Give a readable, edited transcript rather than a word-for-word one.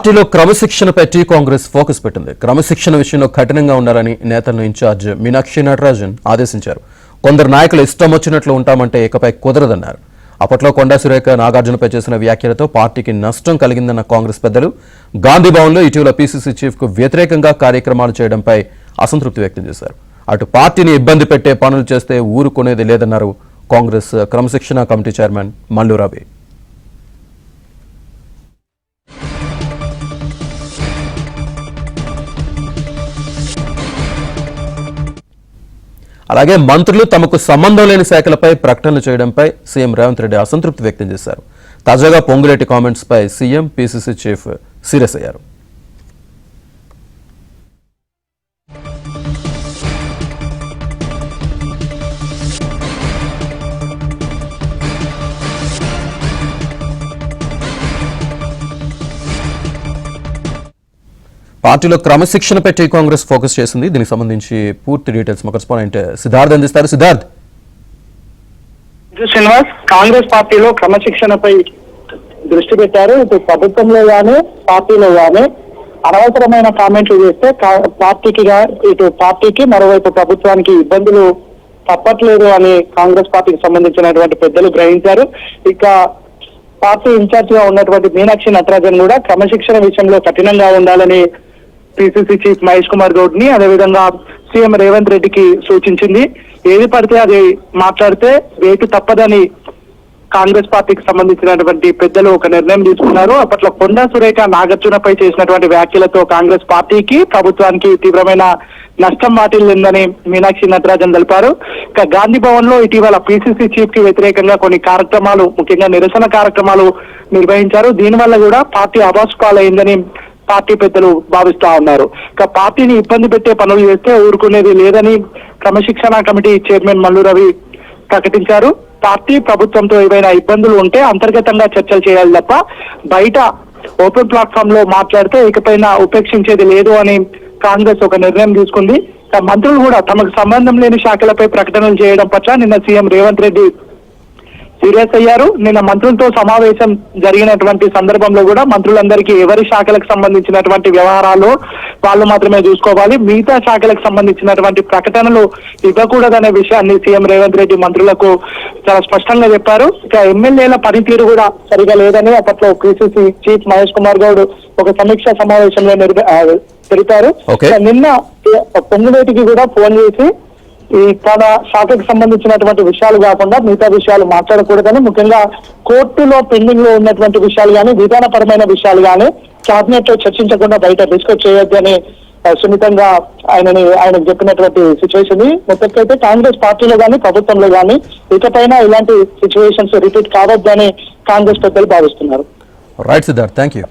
పార్టీలో క్రమశిక్షణపై కాంగ్రెస్ ఫోకస్ పెట్టింది. క్రమశిక్షణ విషయంలో కఠినంగా ఉండాలని నేతలను ఇన్ఛార్జ్ మీనాక్షి నటరాజన్ ఆదేశించారు. కొందరు నాయకులు ఇష్టం వచ్చినట్లు ఉంటామంటే ఇకపై కుదరదన్నారు. అప్పట్లో కొండా సురేఖ నాగార్జునపై చేసిన వ్యాఖ్యలతో పార్టీకి నష్టం కలిగిందన్న కాంగ్రెస్ పెద్దలు గాంధీభవన్లో ఇటీవల పీసీసీ చీఫ్కు వ్యతిరేకంగా కార్యక్రమాలు చేయడంపై అసంతృప్తి వ్యక్తం చేశారు. అటు పార్టీని ఇబ్బంది పెట్టే పనులు చేస్తే ఊరుకునేది లేదన్నారు కాంగ్రెస్ క్రమశిక్షణ కమిటీ చైర్మన్ మల్లు రవి. అలాగే మంత్రులు తమకు సంబంధం లేని శాఖలపై ప్రకటనలు చేయడంపై సీఎం రేవంత్ రెడ్డి అసంతృప్తి వ్యక్తం చేశారు. తాజాగా పొంగులేటి కామెంట్స్ పై సీఎం పీసీసీ చీఫ్ సీరియస్ అయ్యారు. పార్టీలో క్రమశిక్షణ పెట్టి కాంగ్రెస్ ఫోకస్ చేసింది. దీనికి సంబంధించి పూర్తి డీటెయిల్స్ మా కరెస్పాండెంట్ సిద్ధార్థ్ అందిస్తారు. సిద్ధార్థ్. శ్రీనివాస్, కాంగ్రెస్ పార్టీలో క్రమశిక్షణపై దృష్టి పెట్టారు. ఇటు ప్రభుత్వంలో గానీ పార్టీలో గానీ అనవసరమైన కామెంట్లు చేస్తే ఇటు పార్టీకి మరోవైపు ప్రభుత్వానికి ఇబ్బందులు తప్పట్లేదు అని కాంగ్రెస్ పార్టీకి సంబంధించినటువంటి పెద్దలు గ్రహించారు. ఇక పార్టీ ఇన్ఛార్జ్ గా ఉన్నటువంటి మీనాక్షి నటరాజన్ కూడా క్రమశిక్షణ విషయంలో కఠినంగా ఉండాలని పిసిసి చీఫ్ మహేష్ కుమార్ గౌడ్ ని, అదేవిధంగా సీఎం రేవంత్ రెడ్డికి సూచించింది. ఏది పడితే అది మాట్లాడితే వేటు తప్పదని కాంగ్రెస్ పార్టీకి సంబంధించినటువంటి పెద్దలు ఒక నిర్ణయం తీసుకున్నారు. అప్పట్లో కొండా సురేఖ నాగార్జునపై చేసినటువంటి వ్యాఖ్యలతో కాంగ్రెస్ పార్టీకి ప్రభుత్వానికి తీవ్రమైన నష్టం వాటిల్లిందని మీనాక్షి నటరాజన్ తెలిపారు. ఇక గాంధీ భవన్ లో ఇటీవల పిసిసి చీఫ్ కి వ్యతిరేకంగా కొన్ని కార్యక్రమాలు, ముఖ్యంగా నిరసన కార్యక్రమాలు నిర్వహించారు. దీనివల్ల కూడా పార్టీ అబాస్పాలైందని పార్టీ పెద్దలు భావిస్తా ఉన్నారు. ఇక పార్టీని ఇబ్బంది పెట్టే పనులు చేస్తే ఊరుకునేది లేదని క్రమశిక్షణ కమిటీ చైర్మన్ మల్లు రవి ప్రకటించారు. పార్టీ ప్రభుత్వంతో ఏవైనా ఇబ్బందులు ఉంటే అంతర్గతంగా చర్చలు చేయాలి తప్ప బయట ఓపెన్ ప్లాట్ఫామ్ లో మాట్లాడితే ఇకపైన ఉపేక్షించేది లేదు అని కాంగ్రెస్ ఒక నిర్ణయం తీసుకుంది. మంత్రులు కూడా తమకు సంబంధం లేని శాఖలపై ప్రకటనలు చేయడం పట్ల నిన్న సీఎం రేవంత్ రెడ్డి సీరియస్ అయ్యారు. నిన్న మంత్రులతో సమావేశం జరిగినటువంటి సందర్భంలో కూడా మంత్రులందరికీ ఎవరి శాఖలకు సంబంధించినటువంటి వ్యవహారాలు వాళ్ళు మాత్రమే చూసుకోవాలి, మిగతా శాఖలకు సంబంధించినటువంటి ప్రకటనలు ఇవ్వకూడదనే విషయాన్ని సీఎం రేవంత్ రెడ్డి మంత్రులకు చాలా స్పష్టంగా చెప్పారు. ఇక ఎమ్మెల్యేల పనితీరు కూడా సరిగా లేదని అప్పట్లో పిసిసి చీఫ్ మహేష్ కుమార్ గౌడ్ ఒక సమీక్షా సమావేశంలో తెలిపారు. నిన్న పొంగులేటికి కూడా ఫోన్ చేసి ఈ తన శాఖకు సంబంధించినటువంటి విషయాలు కాకుండా మిగతా విషయాలు మాట్లాడకూడదని, ముఖ్యంగా కోర్టులో పెండింగ్ లో ఉన్నటువంటి విషయాలు కానీ విధానపరమైన విషయాలు కానీ కేబినెట్ లో చర్చించకుండా బయట డిస్కస్ చేయొద్దని సున్నితంగా ఆయనకు చెప్పినటువంటి సిచ్యువేషన్. మొత్తంకైతే కాంగ్రెస్ పార్టీలో కానీ ప్రభుత్వంలో కానీ ఇకపైన ఇలాంటి సిచ్యువేషన్స్ రిపీట్ కావద్దని కాంగ్రెస్ పెద్దలు భావిస్తున్నారు. Right Siddharth, thank you.